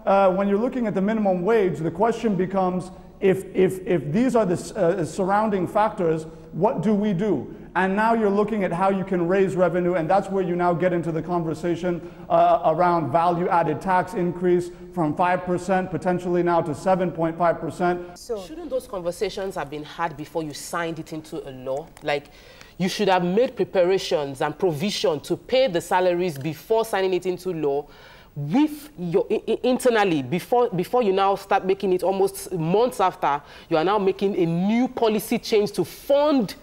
When you're looking at the minimum wage, the question becomes, if these are the surrounding factors, what do we do? And now you're looking at how you can raise revenue, and that's where you now get into the conversation around value-added tax increase from 5% potentially now to 7.5%. So shouldn't those conversations have been had before you signed it into a law? Like, you should have made preparations and provision to pay the salaries before signing it into law, with your internally, before you now start making it almost months after. You are now making a new policy change to fund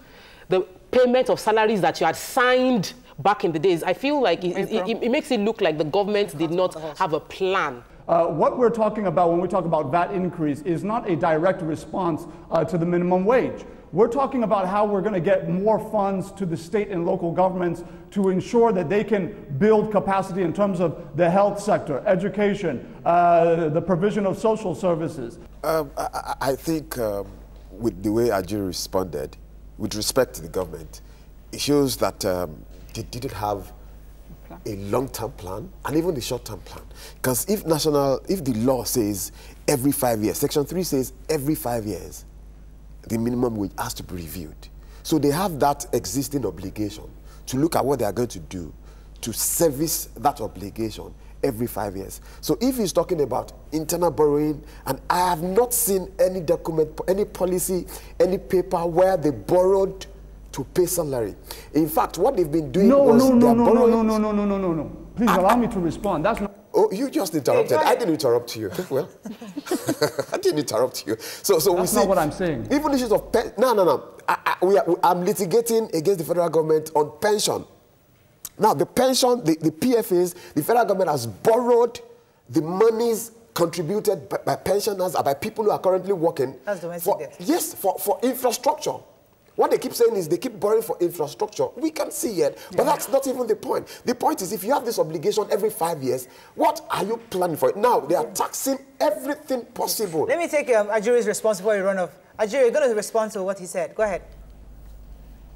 the payment of salaries that you had signed back in the days. I feel like it makes it look like the government did not have a plan. What we're talking about when we talk about VAT increase is not a direct response to the minimum wage. We're talking about how we're going to get more funds to the state and local governments to ensure that they can build capacity in terms of the health sector, education, the provision of social services. I think with the way Ajuri responded, with respect to the government, it shows that they didn't have a long-term plan and even the short-term plan. Because if the law says every 5 years, Section 3 says every 5 years, the minimum wage has to be reviewed. So they have that existing obligation to look at what they are going to do to service that obligation every 5 years. So if he's talking about internal borrowing, and I have not seen any document, any policy, any paper where they borrowed to pay salary. In fact, what they've been doing No. Please allow me to respond. That's not. Oh, you just interrupted. I didn't interrupt you. Well, I didn't interrupt you. So that's we see, not what I'm saying. Even issues of I'm litigating against the federal government on pension. Now, the pension, the PFAs, the federal government has borrowed the monies contributed by pensioners, by people who are currently working. That's domestic debt. Yes, for infrastructure. What they keep saying is they keep borrowing for infrastructure. We can see it, but that's not even the point. The point is, if you have this obligation every 5 years, what are you planning for it? Now, they are taxing everything possible. Let me take Ajuri's response before you run off. Ajuri, you're going to respond to what he said. Go ahead.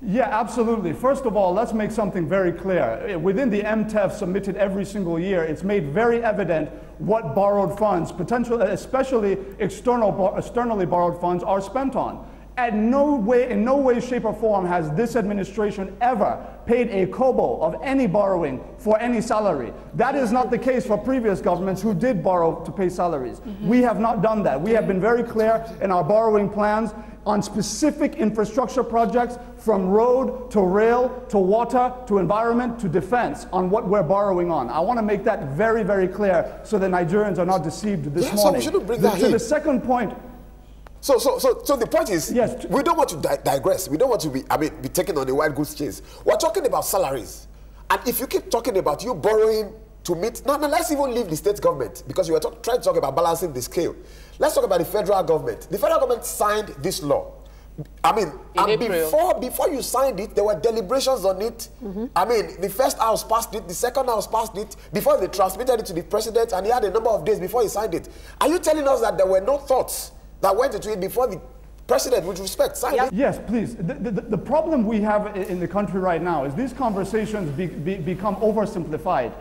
Yeah, absolutely. First of all, let's make something very clear. Within the MTEF submitted every single year, it's made very evident what borrowed funds, potentially, especially externally borrowed funds, are spent on. In no way, shape, or form has this administration ever paid a kobo of any borrowing for any salary. That is not the case for previous governments who did borrow to pay salaries. We have not done that. We have been very clear in our borrowing plans on specific infrastructure projects, from road to rail to water to environment to defense, on what we're borrowing on. I want to make that very, very clear so that Nigerians are not deceived this morning. So we shouldn't bring that to the second point. So the point is, yes, we don't want to digress. We don't want to be taken on the wild goose chase. We're talking about salaries. And if you keep talking about you borrowing to meet, now let's even leave the state government, because you were trying to talk about balancing the scale. Let's talk about the federal government. The federal government signed this law. Before you signed it, there were deliberations on it. The first house passed it, the second house passed it, before they transmitted it to the president, and he had a number of days before he signed it. Are you telling us that there were no thoughts that went into it before the president, with respect, signed it? Yes, please. The problem we have in the country right now is these conversations become oversimplified.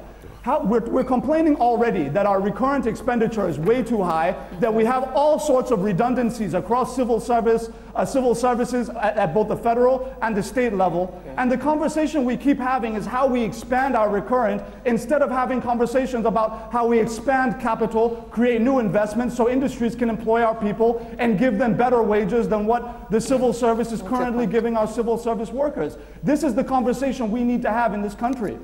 We're complaining already that our recurrent expenditure is way too high, that we have all sorts of redundancies across civil services at both the federal and the state level. And the conversation we keep having is how we expand our recurrent, instead of having conversations about how we expand capital, create new investments so industries can employ our people and give them better wages than what the civil service is currently giving our civil service workers. This is the conversation we need to have in this country.